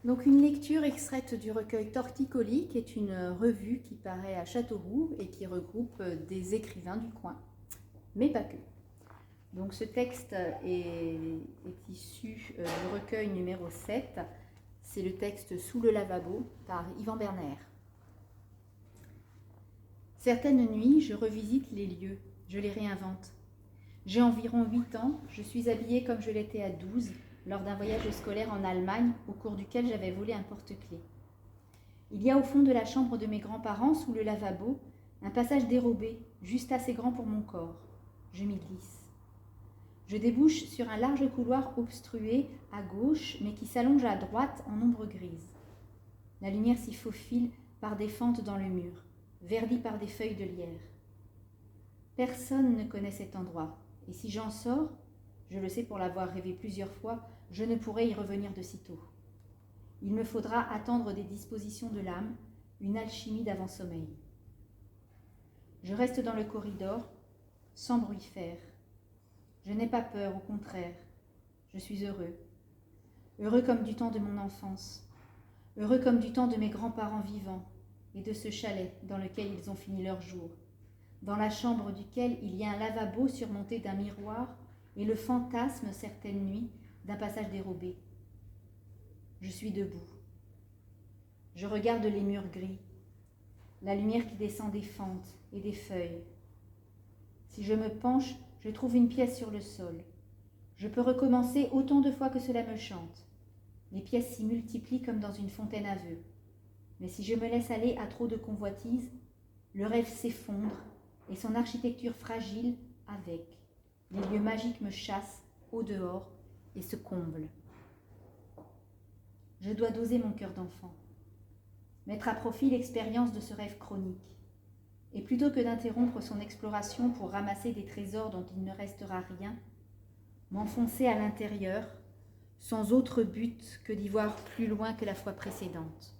Donc une lecture extraite du recueil Torticolis, qui est une revue qui paraît à Châteauroux et qui regroupe des écrivains du coin, mais pas que. Donc ce texte est issu du recueil numéro 7, c'est le texte Sous le lavabo par Yvan Berner. Certaines nuits, je revisite les lieux, je les réinvente. J'ai environ 8 ans, je suis habillée comme je l'étais à 12, lors d'un voyage scolaire en Allemagne, au cours duquel j'avais volé un porte-clés. Il y a au fond de la chambre de mes grands-parents, sous le lavabo, un passage dérobé, juste assez grand pour mon corps. Je m'y glisse. Je débouche sur un large couloir obstrué à gauche, mais qui s'allonge à droite en ombre grise. La lumière s'y faufile par des fentes dans le mur, verdie par des feuilles de lierre. Personne ne connaît cet endroit, et si j'en sors, je le sais pour l'avoir rêvé plusieurs fois, je ne pourrai y revenir de sitôt. Il me faudra attendre des dispositions de l'âme, une alchimie d'avant-sommeil. Je reste dans le corridor, sans bruit faire. Je n'ai pas peur, au contraire. Je suis heureux. Heureux comme du temps de mon enfance. Heureux comme du temps de mes grands-parents vivants et de ce chalet dans lequel ils ont fini leur jour. Dans la chambre duquel il y a un lavabo surmonté d'un miroir et le fantasme, certaines nuits, d'un passage dérobé. Je suis debout. Je regarde les murs gris, la lumière qui descend des fentes et des feuilles. Si je me penche, je trouve une pièce sur le sol. Je peux recommencer autant de fois que cela me chante. Les pièces s'y multiplient comme dans une fontaine à vœux. Mais si je me laisse aller à trop de convoitise, le rêve s'effondre et son architecture fragile avec. Les lieux magiques me chassent au dehors et se comblent. Je dois doser mon cœur d'enfant, mettre à profit l'expérience de ce rêve chronique. Et plutôt que d'interrompre son exploration pour ramasser des trésors dont il ne restera rien, m'enfoncer à l'intérieur, sans autre but que d'y voir plus loin que la fois précédente.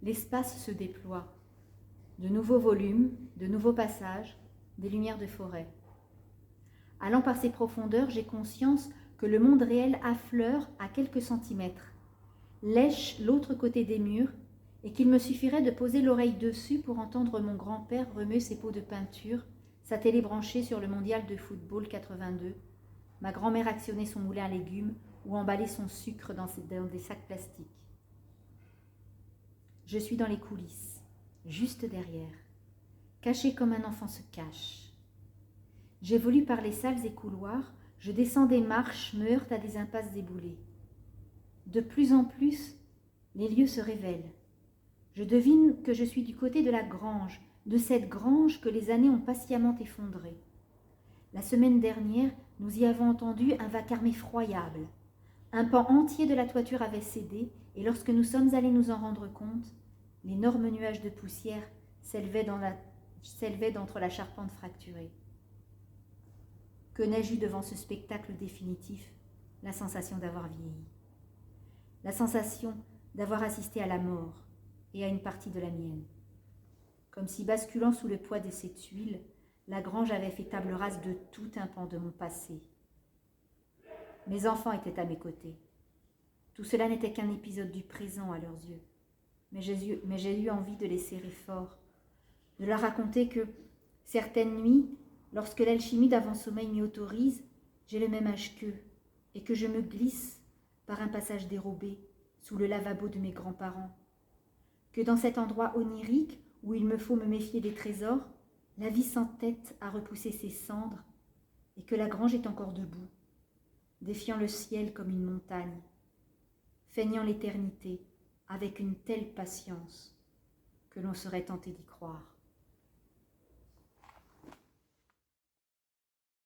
L'espace se déploie, de nouveaux volumes, de nouveaux passages, des lumières de forêt. Allant par ces profondeurs, j'ai conscience que le monde réel affleure à quelques centimètres, lèche l'autre côté des murs, et qu'il me suffirait de poser l'oreille dessus pour entendre mon grand-père remuer ses pots de peinture, sa télé branchée sur le mondial de football 82, ma grand-mère actionner son moulin à légumes ou emballer son sucre dans des sacs plastiques. Je suis dans les coulisses, juste derrière, caché comme un enfant se cache. J'évolue par les salles et couloirs, je descends des marches, me heurte à des impasses éboulées. De plus en plus, les lieux se révèlent. Je devine que je suis du côté de la grange, de cette grange que les années ont patiemment effondrée. La semaine dernière, nous y avons entendu un vacarme effroyable. Un pan entier de la toiture avait cédé, et lorsque nous sommes allés nous en rendre compte, l'énorme nuage de poussière s'élevait d'entre la charpente fracturée. Que n'ai-je eu devant ce spectacle définitif? La sensation d'avoir vieilli. La sensation d'avoir assisté à la mort et à une partie de la mienne. Comme si, basculant sous le poids de ces tuiles, la grange avait fait table rase de tout un pan de mon passé. Mes enfants étaient à mes côtés. Tout cela n'était qu'un épisode du présent à leurs yeux. Mais j'ai eu envie de les serrer fort, de leur raconter que, certaines nuits, lorsque l'alchimie d'avant-sommeil m'y autorise, j'ai le même âge qu'eux, et que je me glisse par un passage dérobé sous le lavabo de mes grands-parents. Que dans cet endroit onirique où il me faut me méfier des trésors, la vie s'entête à repousser ses cendres, et que la grange est encore debout, défiant le ciel comme une montagne, feignant l'éternité avec une telle patience que l'on serait tenté d'y croire.